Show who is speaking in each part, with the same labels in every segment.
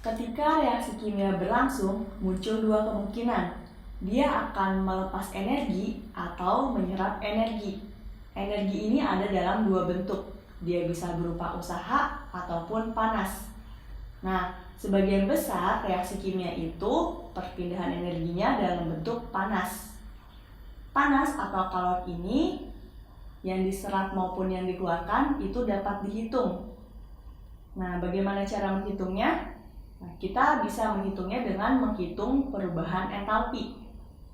Speaker 1: Ketika reaksi kimia berlangsung, muncul dua kemungkinan. Dia akan melepas energi atau menyerap energi. Energi ini ada dalam dua bentuk. Dia bisa berupa usaha ataupun panas. Nah, sebagian besar reaksi kimia itu perpindahan energinya dalam bentuk panas. Panas atau kalor ini yang diserap maupun yang dikeluarkan itu dapat dihitung. Nah, bagaimana cara menghitungnya? Nah, kita bisa menghitungnya dengan menghitung perubahan entalpi.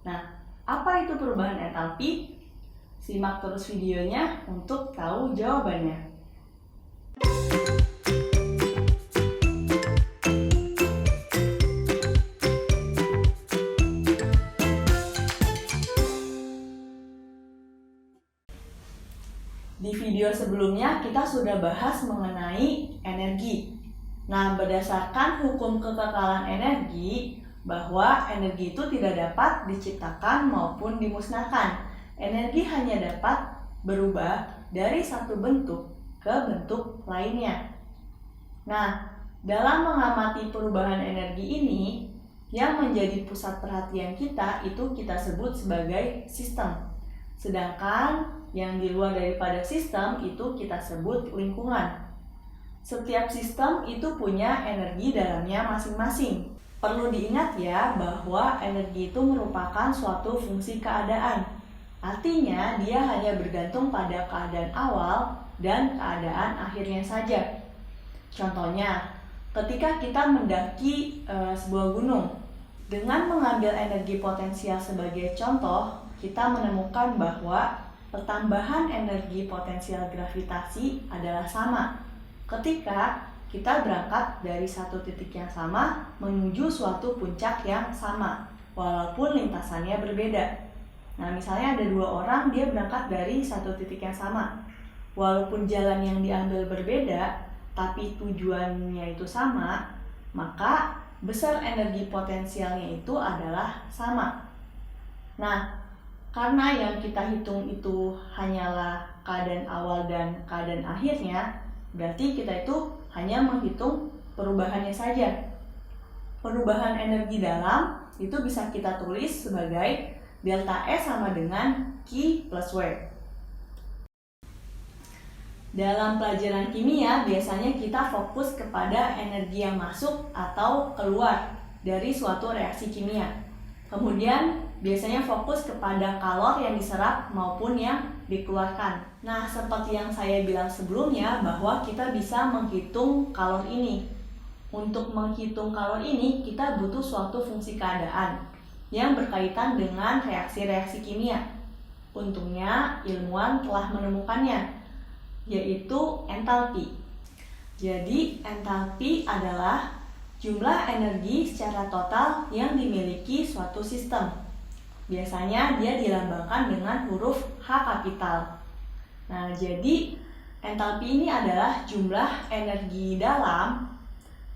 Speaker 1: Nah, apa itu perubahan entalpi? Simak terus videonya untuk tahu jawabannya. Di video sebelumnya kita sudah bahas mengenai energi. Nah, berdasarkan hukum kekekalan energi, bahwa energi itu tidak dapat diciptakan maupun dimusnahkan. Energi hanya dapat berubah dari satu bentuk ke bentuk lainnya. Nah, dalam mengamati perubahan energi ini, yang menjadi pusat perhatian kita itu kita sebut sebagai sistem. Sedangkan yang di luar daripada sistem itu kita sebut lingkungan. Setiap sistem itu punya energi dalamnya masing-masing. Perlu diingat ya bahwa energi itu merupakan suatu fungsi keadaan. Artinya dia hanya bergantung pada keadaan awal dan keadaan akhirnya saja. Contohnya, ketika kita mendaki sebuah gunung, dengan mengambil energi potensial sebagai contoh, kita menemukan bahwa pertambahan energi potensial gravitasi adalah sama ketika kita berangkat dari satu titik yang sama menuju suatu puncak yang sama, walaupun lintasannya berbeda. Nah, misalnya ada dua orang, dia berangkat dari satu titik yang sama. Walaupun jalan yang diambil berbeda, tapi tujuannya itu sama, maka besar energi potensialnya itu adalah sama. Nah, karena yang kita hitung itu hanyalah keadaan awal dan keadaan akhirnya, berarti kita itu hanya menghitung perubahannya saja. Perubahan energi dalam itu bisa kita tulis sebagai delta E sama dengan Q plus W. Dalam pelajaran kimia, biasanya kita fokus kepada energi yang masuk atau keluar dari suatu reaksi kimia. Kemudian biasanya fokus kepada kalor yang diserap maupun yang dikeluarkan. Nah, seperti yang saya bilang sebelumnya bahwa kita bisa menghitung kalor ini. Untuk menghitung kalor ini, kita butuh suatu fungsi keadaan yang berkaitan dengan reaksi-reaksi kimia. Untungnya ilmuwan telah menemukannya, yaitu entalpi. Jadi, entalpi adalah jumlah energi secara total yang dimiliki suatu sistem. Biasanya dia dilambangkan dengan huruf H kapital. Nah, jadi entalpi ini adalah jumlah energi dalam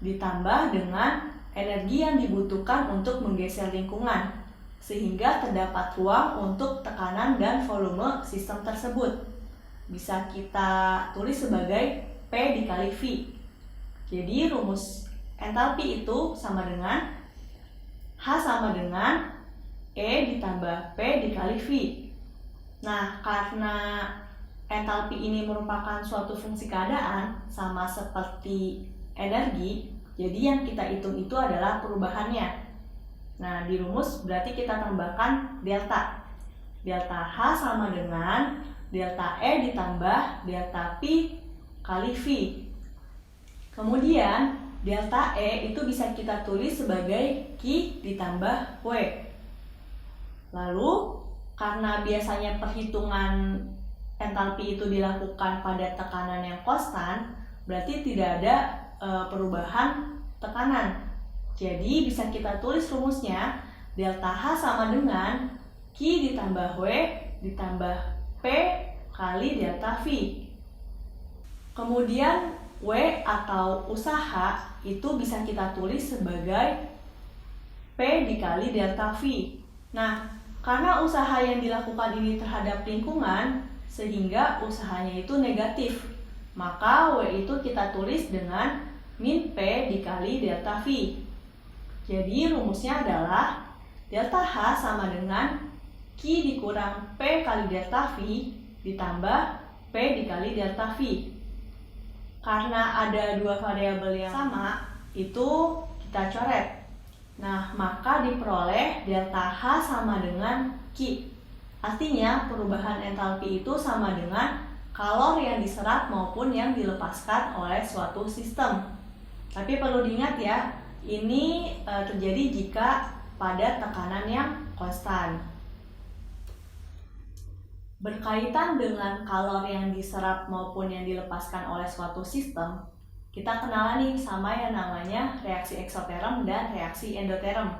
Speaker 1: ditambah dengan energi yang dibutuhkan untuk menggeser lingkungan, sehingga terdapat ruang untuk tekanan dan volume sistem tersebut. Bisa kita tulis sebagai P dikali V. Jadi rumus entalpi itu sama dengan H sama dengan E ditambah P dikali V. Nah, karena entalpi ini merupakan suatu fungsi keadaan sama seperti energi, jadi yang kita hitung itu adalah perubahannya. Nah, di rumus berarti kita tambahkan delta. Delta H sama dengan delta E ditambah delta P kali V. Kemudian delta E itu bisa kita tulis sebagai Q ditambah W. Lalu, karena biasanya perhitungan entalpi itu dilakukan pada tekanan yang konstan, berarti tidak ada perubahan tekanan. Jadi, bisa kita tulis rumusnya, delta H sama dengan Q ditambah W ditambah P kali delta V. Kemudian, W atau usaha itu bisa kita tulis sebagai P dikali delta V. Nah, karena usaha yang dilakukan ini terhadap lingkungan, sehingga usahanya itu negatif. Maka W itu kita tulis dengan min P dikali delta V. Jadi rumusnya adalah delta H sama dengan Q dikurang P kali delta V ditambah P dikali delta V. Karena ada dua variabel yang sama, itu kita coret. Nah, maka diperoleh delta H sama dengan Q. Artinya perubahan entalpi itu sama dengan kalor yang diserap maupun yang dilepaskan oleh suatu sistem. Tapi perlu diingat ya, ini terjadi jika pada tekanan yang konstan. Berkaitan dengan kalor yang diserap maupun yang dilepaskan oleh suatu sistem, kita kenalan nih sama yang namanya reaksi eksoterm dan reaksi endoterm.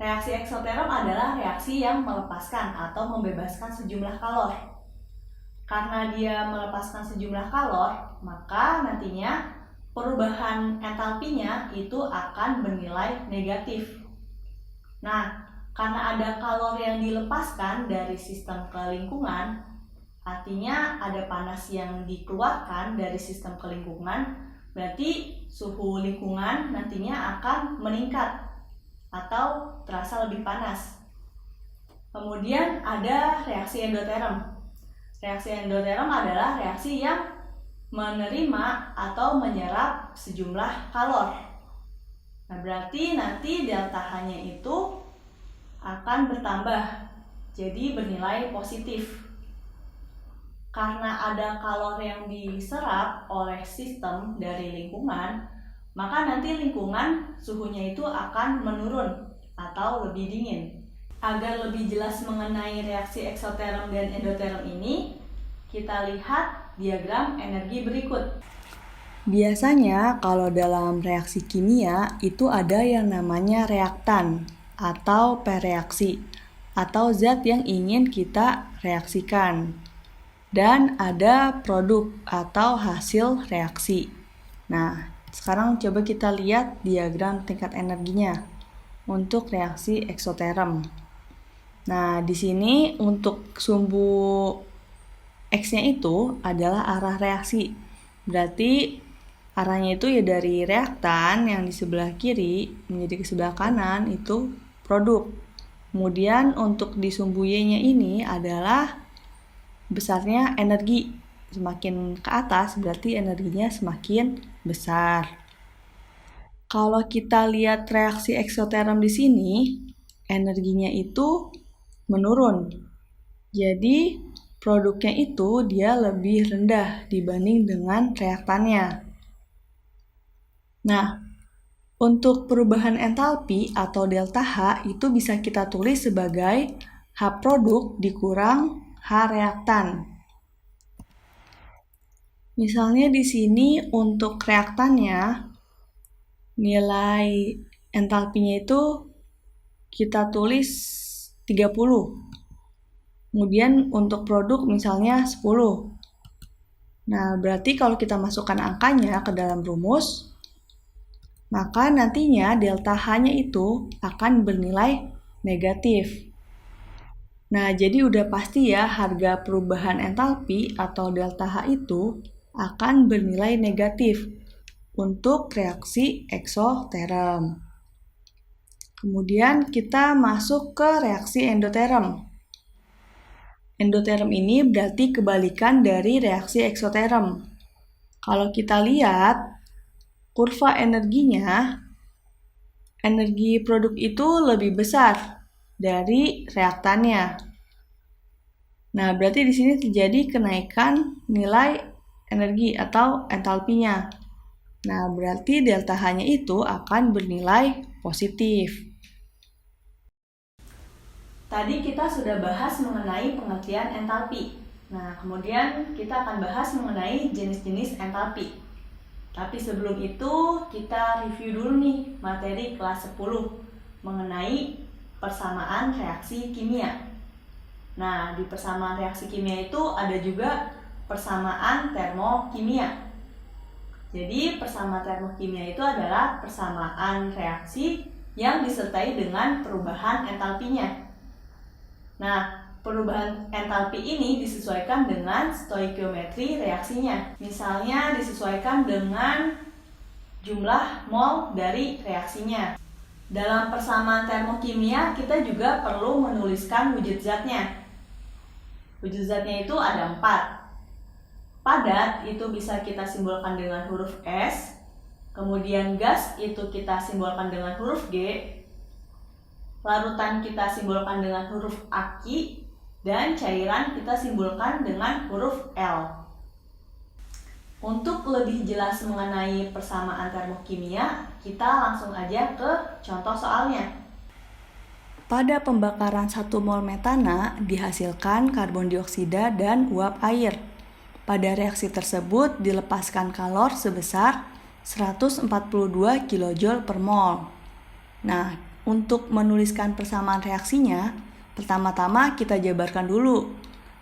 Speaker 1: Reaksi eksoterm adalah reaksi yang melepaskan atau membebaskan sejumlah kalor. Karena dia melepaskan sejumlah kalor, maka nantinya perubahan entalpinya itu akan bernilai negatif. Nah, karena ada kalor yang dilepaskan dari sistem ke lingkungan, artinya ada panas yang dikeluarkan dari sistem ke lingkungan, berarti suhu lingkungan nantinya akan meningkat atau terasa lebih panas. Kemudian ada reaksi endoterm. Reaksi endoterm adalah reaksi yang menerima atau menyerap sejumlah kalor. Nah, berarti nanti delta H-nya itu akan bertambah, jadi bernilai positif. Karena ada kalor yang diserap oleh sistem dari lingkungan, maka nanti lingkungan suhunya itu akan menurun atau lebih dingin. Agar lebih jelas mengenai reaksi eksoterm dan endoterm ini, kita lihat diagram energi berikut. Biasanya kalau dalam reaksi kimia itu ada yang namanya reaktan atau pereaksi atau zat yang ingin kita reaksikan. Dan ada produk atau hasil reaksi. Nah, sekarang coba kita lihat diagram tingkat energinya untuk reaksi eksoterm. Nah, di sini untuk sumbu X-nya itu adalah arah reaksi. Berarti arahnya itu ya dari reaktan yang di sebelah kiri menjadi ke sebelah kanan itu produk. Kemudian untuk di sumbu Y-nya ini adalah besarnya energi. Semakin ke atas berarti energinya semakin besar. Kalau kita lihat reaksi eksoterm di sini, energinya itu menurun. Jadi produknya itu dia lebih rendah dibanding dengan reaktannya. Nah, untuk perubahan entalpi atau delta H itu bisa kita tulis sebagai H produk dikurang H reaktan. Misalnya di sini untuk reaktannya nilai entalpinya itu kita tulis 30. Kemudian untuk produk misalnya 10. Nah, berarti kalau kita masukkan angkanya ke dalam rumus, maka nantinya delta H-nya itu akan bernilai negatif. Nah, jadi udah pasti ya harga perubahan entalpi atau delta H itu akan bernilai negatif untuk reaksi eksoterm. Kemudian kita masuk ke reaksi endoterm. Endoterm ini berarti kebalikan dari reaksi eksoterm. Kalau kita lihat kurva energinya, energi produk itu lebih besar dari reaktannya. Nah, berarti di sini terjadi kenaikan nilai energi atau entalpinya. Nah, berarti delta H-nya itu akan bernilai positif. Tadi kita sudah bahas mengenai pengertian entalpi. Nah, kemudian kita akan bahas mengenai jenis-jenis entalpi. Tapi sebelum itu kita review dulu nih materi kelas 10 mengenai persamaan reaksi kimia. Nah, di persamaan reaksi kimia itu ada juga persamaan termokimia. Jadi persamaan termokimia itu adalah persamaan reaksi yang disertai dengan perubahan entalpinya. Nah, perubahan entalpi ini disesuaikan dengan stoikiometri reaksinya. Misalnya disesuaikan dengan jumlah mol dari reaksinya. Dalam persamaan termokimia, kita juga perlu menuliskan wujud zatnya. Wujud zatnya itu ada 4. Padat itu bisa kita simbolkan dengan huruf S, kemudian gas itu kita simbolkan dengan huruf G, larutan kita simbolkan dengan huruf Aki, dan cairan kita simbolkan dengan huruf L. Untuk lebih jelas mengenai persamaan termokimia, kita langsung aja ke contoh soalnya. Pada pembakaran 1 mol metana dihasilkan karbon dioksida dan uap air. Pada reaksi tersebut dilepaskan kalor sebesar 142 kJ per mol. Nah, untuk menuliskan persamaan reaksinya, pertama-tama kita jabarkan dulu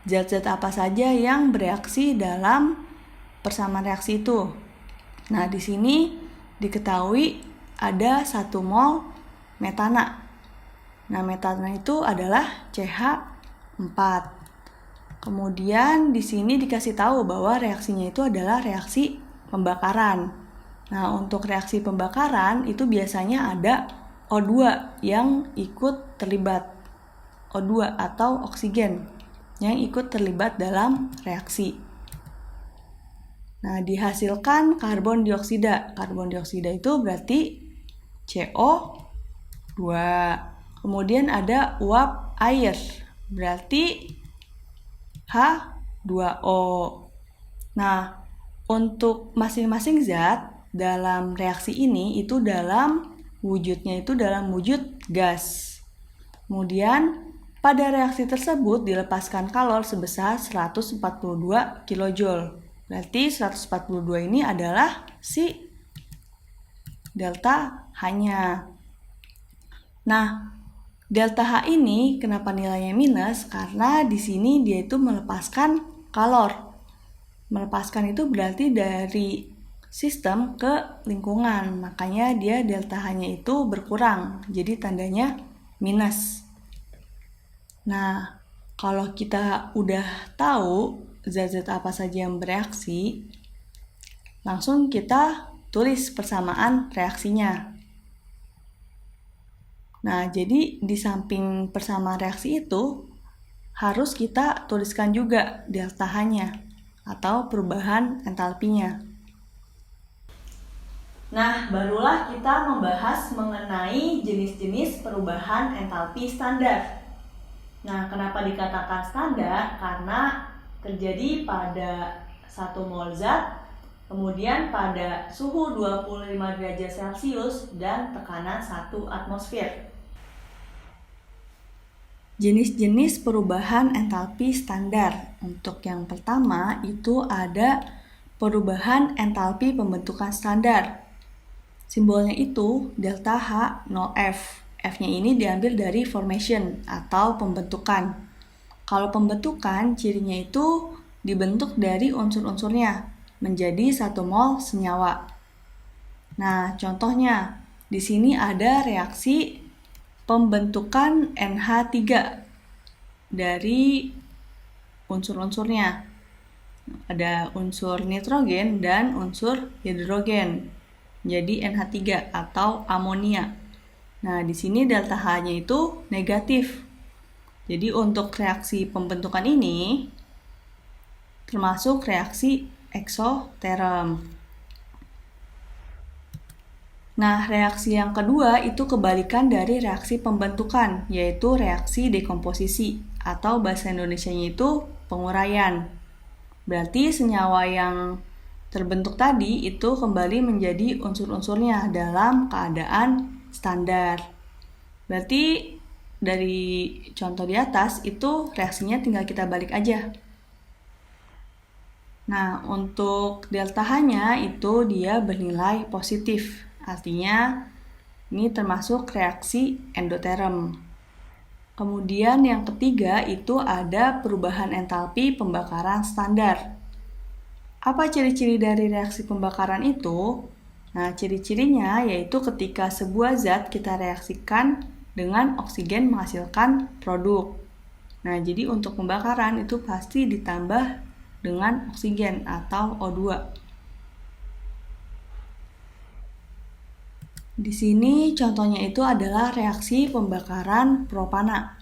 Speaker 1: zat-zat apa saja yang bereaksi dalam persamaan reaksi itu. Nah, di sini diketahui ada 1 mol metana. Nah, metana itu adalah CH4. Kemudian di sini dikasih tahu bahwa reaksinya itu adalah reaksi pembakaran. Nah, untuk reaksi pembakaran itu biasanya ada O2 yang ikut terlibat. O2 atau oksigen yang ikut terlibat dalam reaksi. Nah, dihasilkan karbon dioksida. Karbon dioksida itu berarti CO2. Kemudian ada uap air, berarti H2O. Nah, untuk masing-masing zat dalam reaksi ini itu dalam wujudnya itu dalam wujud gas. Kemudian pada reaksi tersebut dilepaskan kalor sebesar 142 kJ. Berarti 142 ini adalah si delta H-nya. Nah, delta H ini kenapa nilainya minus? Karena di sini dia itu melepaskan kalor. Melepaskan itu berarti dari sistem ke lingkungan, makanya dia delta H-nya itu berkurang. Jadi tandanya minus. Nah, kalau kita udah tahu zat-zat apa saja yang bereaksi, langsung kita tulis persamaan reaksinya. Nah, jadi di samping persamaan reaksi itu harus kita tuliskan juga delta H-nya atau perubahan entalpinya. Nah, barulah kita membahas mengenai jenis-jenis perubahan entalpi standar. Nah, kenapa dikatakan standar? Karena terjadi pada 1 mol zat, kemudian pada suhu 25 derajat Celcius dan tekanan 1 atmosfer. Jenis-jenis perubahan entalpi standar. Untuk yang pertama itu ada perubahan entalpi pembentukan standar. Simbolnya itu delta H 0F. F-nya ini diambil dari formation atau pembentukan. Kalau pembentukan, cirinya itu dibentuk dari unsur-unsurnya menjadi 1 mol senyawa. Nah, contohnya di sini ada reaksi pembentukan NH3 dari unsur-unsurnya. Ada unsur nitrogen dan unsur hidrogen. Jadi NH3 atau amonia. Nah, di sini delta H-nya itu negatif. Jadi untuk reaksi pembentukan ini termasuk reaksi eksoterm. Nah, reaksi yang kedua itu kebalikan dari reaksi pembentukan, yaitu reaksi dekomposisi atau bahasa Indonesianya itu penguraian. Berarti senyawa yang terbentuk tadi itu kembali menjadi unsur-unsurnya dalam keadaan standar. Berarti dari contoh di atas itu reaksinya tinggal kita balik aja. Nah, untuk delta H-nya itu dia bernilai positif. Artinya ini termasuk reaksi endoterm. Kemudian yang ketiga itu ada perubahan entalpi pembakaran standar. Apa ciri-ciri dari reaksi pembakaran itu? Nah, ciri-cirinya yaitu ketika sebuah zat kita reaksikan dengan oksigen menghasilkan produk. Nah, jadi untuk pembakaran itu pasti ditambah dengan oksigen atau O2. Di sini contohnya itu adalah reaksi pembakaran propana.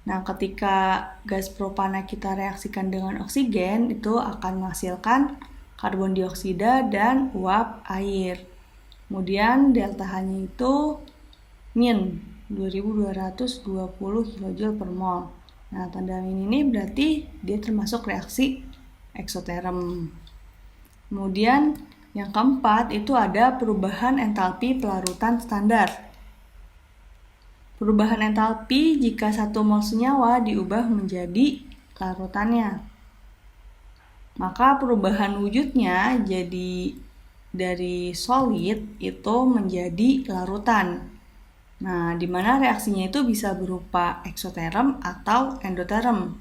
Speaker 1: Nah, ketika gas propana kita reaksikan dengan oksigen, itu akan menghasilkan karbon dioksida dan uap air. Kemudian delta H-nya itu min 2220 kJ per mol. Nah, tanda min ini berarti dia termasuk reaksi eksoterm. Kemudian yang keempat itu ada perubahan entalpi pelarutan standar. Perubahan entalpi jika 1 mol senyawa diubah menjadi larutannya. Maka perubahan wujudnya jadi dari solid itu menjadi larutan. Nah, di mana reaksinya itu bisa berupa eksoterm atau endoterm.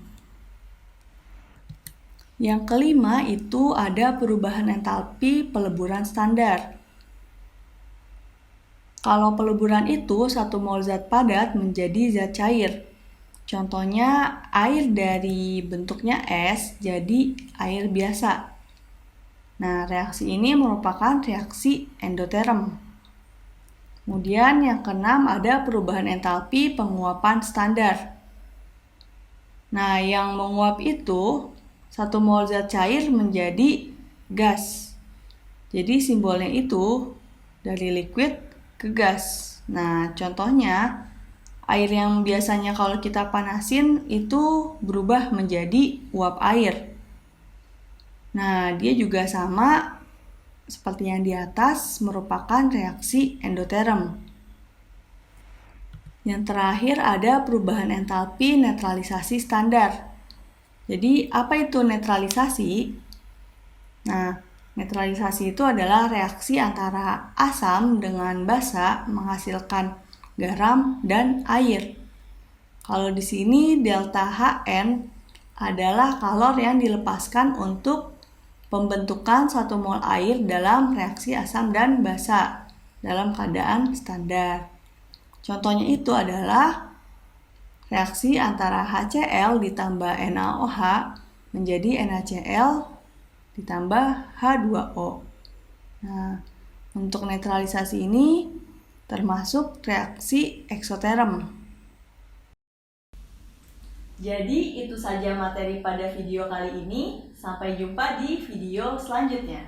Speaker 1: Yang kelima itu ada perubahan entalpi peleburan standar. Kalau peleburan itu 1 mol zat padat menjadi zat cair. Contohnya air dari bentuknya es jadi air biasa. Nah, reaksi ini merupakan reaksi endoterm. Kemudian yang keenam ada perubahan entalpi penguapan standar. Nah, yang menguap itu 1 mol zat cair menjadi gas. Jadi simbolnya itu dari liquid ke gas. Nah, contohnya air yang biasanya kalau kita panasin itu berubah menjadi uap air. Nah, dia juga sama seperti yang di atas merupakan reaksi endoterm. Yang terakhir ada perubahan entalpi netralisasi standar. Jadi, apa itu netralisasi? Nah, netralisasi itu adalah reaksi antara asam dengan basa menghasilkan garam dan air. Kalau di sini delta Hn adalah kalor yang dilepaskan untuk pembentukan 1 mol air dalam reaksi asam dan basa dalam keadaan standar. Contohnya itu adalah reaksi antara HCl ditambah NaOH menjadi NaCl ditambah H2O. Nah, untuk netralisasi ini termasuk reaksi eksoterm. Jadi itu saja materi pada video kali ini. Sampai jumpa di video selanjutnya.